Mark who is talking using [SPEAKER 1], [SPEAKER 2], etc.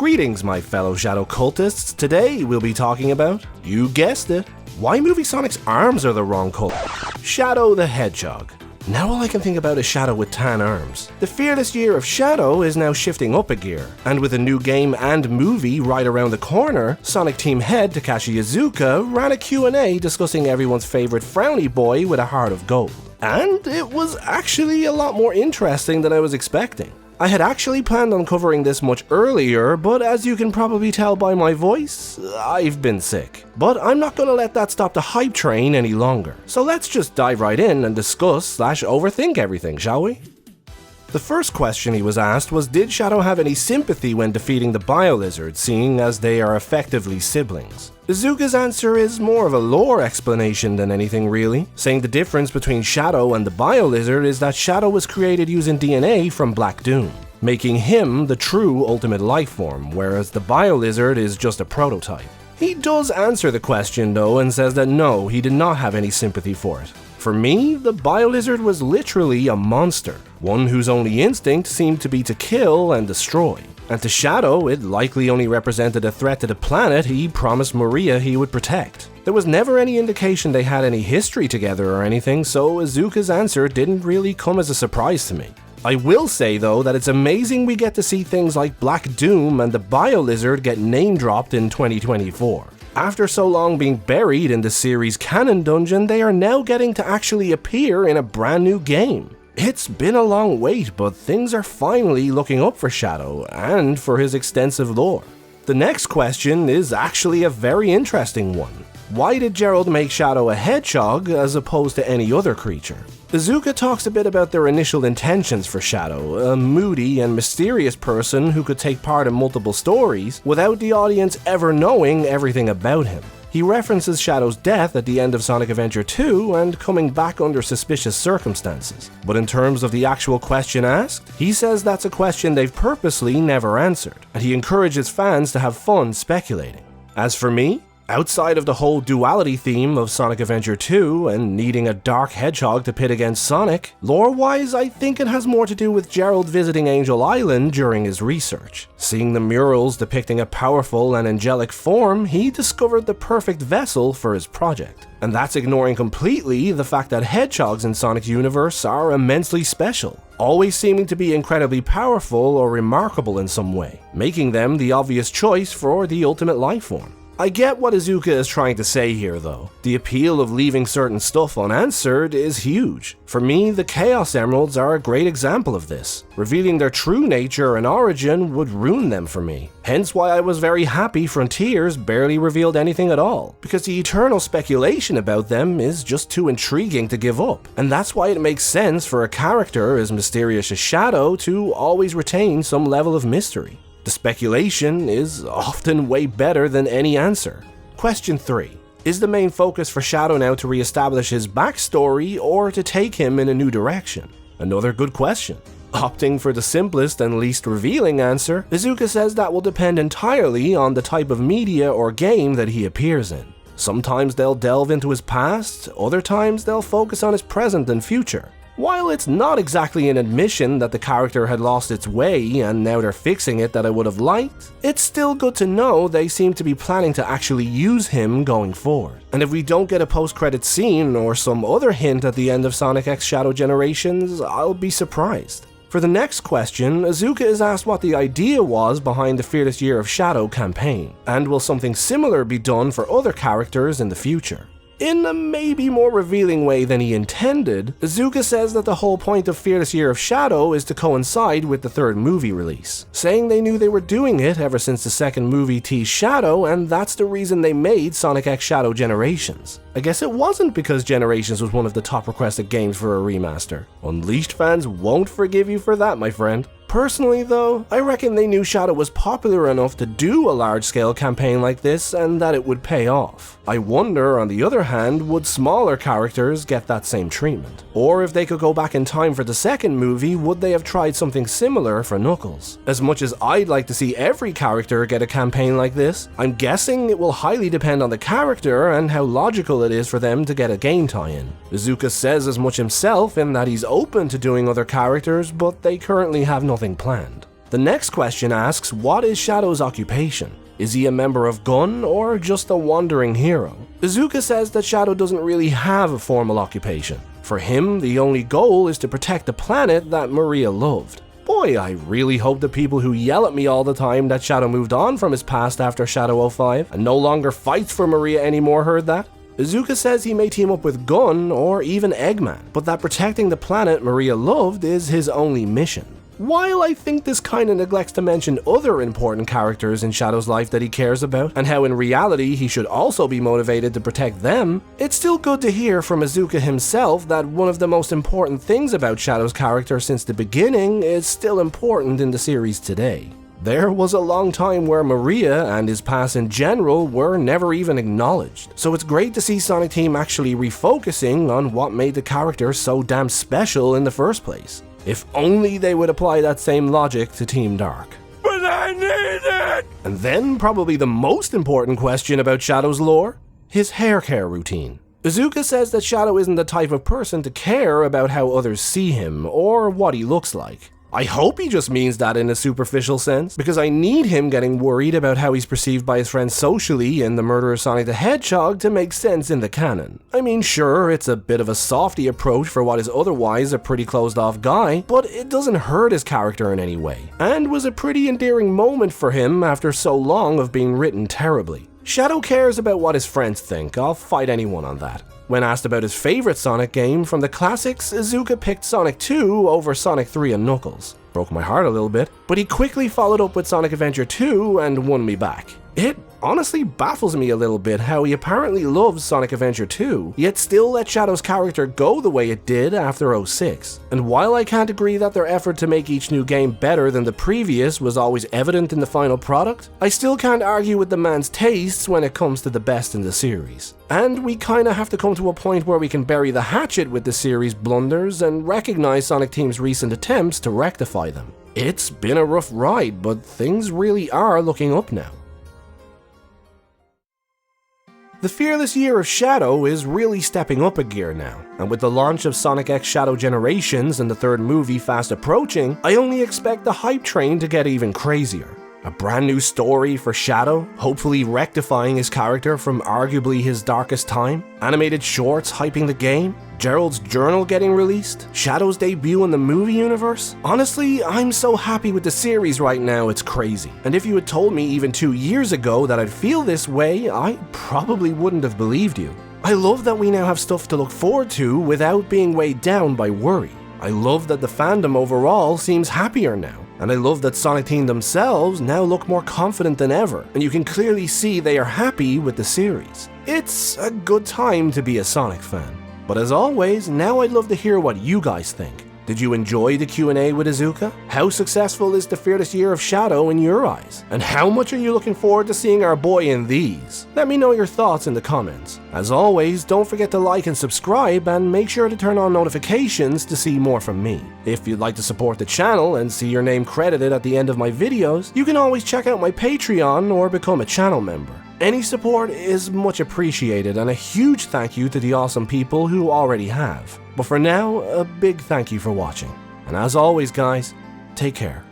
[SPEAKER 1] Greetings, my fellow Shadow cultists. Today we'll be talking about, you guessed it, why Movie Sonic's arms are the wrong color. Shadow the Hedgehog. Now all I can think about is Shadow with tan arms. The fearless year of Shadow is now shifting up a gear, and with a new game and movie right around the corner, Sonic Team head Takashi Iizuka ran a Q&A discussing everyone's favorite frowny boy with a heart of gold. And it was actually a lot more interesting than I was expecting. I had actually planned on covering this much earlier, but as you can probably tell by my voice, I've been sick. But I'm not gonna let that stop the hype train any longer. So let's just dive right in and discuss/overthink everything, shall we? The first question he was asked was, did Shadow have any sympathy when defeating the Bio-Lizard, seeing as they are effectively siblings? Iizuka's answer is more of a lore explanation than anything really, saying the difference between Shadow and the Bio-Lizard is that Shadow was created using DNA from Black Doom, making him the true ultimate life form, whereas the Bio-Lizard is just a prototype. He does answer the question though and says that no, he did not have any sympathy for it. For me, the Bio-Lizard was literally a monster, one whose only instinct seemed to be to kill and destroy. And to Shadow, it likely only represented a threat to the planet he promised Maria he would protect. There was never any indication they had any history together or anything, so Iizuka's answer didn't really come as a surprise to me. I will say though that it's amazing we get to see things like Black Doom and the Bio-Lizard get name-dropped in 2024. After so long being buried in the series' canon dungeon, they are now getting to actually appear in a brand new game. It's been a long wait, but things are finally looking up for Shadow, and for his extensive lore. The next question is actually a very interesting one. Why did Gerald make Shadow a hedgehog as opposed to any other creature? Iizuka talks a bit about their initial intentions for Shadow, a moody and mysterious person who could take part in multiple stories without the audience ever knowing everything about him. He references Shadow's death at the end of Sonic Adventure 2 and coming back under suspicious circumstances. But in terms of the actual question asked, he says that's a question they've purposely never answered, and he encourages fans to have fun speculating. As for me, outside of the whole duality theme of Sonic Adventure 2 and needing a dark hedgehog to pit against Sonic, lore-wise I think it has more to do with Gerald visiting Angel Island during his research. Seeing the murals depicting a powerful and angelic form, he discovered the perfect vessel for his project. And that's ignoring completely the fact that hedgehogs in Sonic's universe are immensely special, always seeming to be incredibly powerful or remarkable in some way, making them the obvious choice for the ultimate life form. I get what Iizuka is trying to say here though. The appeal of leaving certain stuff unanswered is huge. For me, the Chaos Emeralds are a great example of this. Revealing their true nature and origin would ruin them for me. Hence why I was very happy Frontiers barely revealed anything at all, because the eternal speculation about them is just too intriguing to give up. And that's why it makes sense for a character as mysterious as Shadow to always retain some level of mystery. The speculation is often way better than any answer. Question 3. Is the main focus for Shadow now to re-establish his backstory or to take him in a new direction? Another good question. Opting for the simplest and least revealing answer, Iizuka says that will depend entirely on the type of media or game that he appears in. Sometimes they'll delve into his past, other times they'll focus on his present and future. While it's not exactly an admission that the character had lost its way and now they're fixing it that I would have liked, it's still good to know they seem to be planning to actually use him going forward. And if we don't get a post-credit scene or some other hint at the end of Sonic X Shadow Generations, I'll be surprised. For the next question, Iizuka is asked what the idea was behind the Fearless Year of Shadow campaign, and will something similar be done for other characters in the future? In a maybe more revealing way than he intended, Iizuka says that the whole point of Fearless Year of Shadow is to coincide with the third movie release, saying they knew they were doing it ever since the second movie teased Shadow, and that's the reason they made Sonic X Shadow Generations. I guess it wasn't because Generations was one of the top requested games for a remaster. Unleashed fans won't forgive you for that, my friend. Personally though, I reckon they knew Shadow was popular enough to do a large-scale campaign like this and that it would pay off. I wonder, on the other hand, would smaller characters get that same treatment? Or if they could go back in time for the second movie, would they have tried something similar for Knuckles? As much as I'd like to see every character get a campaign like this, I'm guessing it will highly depend on the character and how logical it is for them to get a game tie-in. Iizuka says as much himself in that he's open to doing other characters, but they currently have nothing planned. The next question asks, what is Shadow's occupation? Is he a member of Gun or just a wandering hero? Iizuka says that Shadow doesn't really have a formal occupation. For him, the only goal is to protect the planet that Maria loved. Boy, I really hope the people who yell at me all the time that Shadow moved on from his past after Shadow 05 and no longer fights for Maria anymore heard that. Iizuka says he may team up with Gun or even Eggman, but that protecting the planet Maria loved is his only mission. While I think this kinda neglects to mention other important characters in Shadow's life that he cares about, and how in reality he should also be motivated to protect them, it's still good to hear from Iizuka himself that one of the most important things about Shadow's character since the beginning is still important in the series today. There was a long time where Maria and his past in general were never even acknowledged, so it's great to see Sonic Team actually refocusing on what made the character so damn special in the first place. If only they would apply that same logic to Team Dark. But I need it! And then probably the most important question about Shadow's lore, his hair care routine. Iizuka says that Shadow isn't the type of person to care about how others see him or what he looks like. I hope he just means that in a superficial sense, because I need him getting worried about how he's perceived by his friends socially in The Murder of Sonic the Hedgehog to make sense in the canon. I mean, sure, it's a bit of a softy approach for what is otherwise a pretty closed-off guy, but it doesn't hurt his character in any way, and was a pretty endearing moment for him after so long of being written terribly. Shadow cares about what his friends think, I'll fight anyone on that. When asked about his favorite Sonic game from the classics, Iizuka picked Sonic 2 over Sonic 3 and Knuckles. Broke my heart a little bit, but he quickly followed up with Sonic Adventure 2 and won me back. It honestly baffles me a little bit how he apparently loves Sonic Adventure 2, yet still let Shadow's character go the way it did after 06. And while I can't agree that their effort to make each new game better than the previous was always evident in the final product, I still can't argue with the man's tastes when it comes to the best in the series. And we kinda have to come to a point where we can bury the hatchet with the series' blunders and recognize Sonic Team's recent attempts to rectify them. It's been a rough ride, but things really are looking up now. The fearless year of Shadow is really stepping up a gear now, and with the launch of Sonic X Shadow Generations and the third movie fast approaching, I only expect the hype train to get even crazier. A brand new story for Shadow, hopefully rectifying his character from arguably his darkest time, animated shorts hyping the game, Gerald's journal getting released, Shadow's debut in the movie universe. Honestly, I'm so happy with the series right now, it's crazy. And if you had told me even 2 years ago that I'd feel this way, I probably wouldn't have believed you. I love that we now have stuff to look forward to without being weighed down by worry. I love that the fandom overall seems happier now. And I love that Sonic Team themselves now look more confident than ever, and you can clearly see they are happy with the series. It's a good time to be a Sonic fan. But as always, now I'd love to hear what you guys think. Did you enjoy the Q&A with Iizuka? How successful is the fearless year of Shadow in your eyes? And how much are you looking forward to seeing our boy in these? Let me know your thoughts in the comments. As always, don't forget to like and subscribe, and make sure to turn on notifications to see more from me. If you'd like to support the channel and see your name credited at the end of my videos, you can always check out my Patreon or become a channel member. Any support is much appreciated, and a huge thank you to the awesome people who already have. But for now, a big thank you for watching. And as always guys, take care.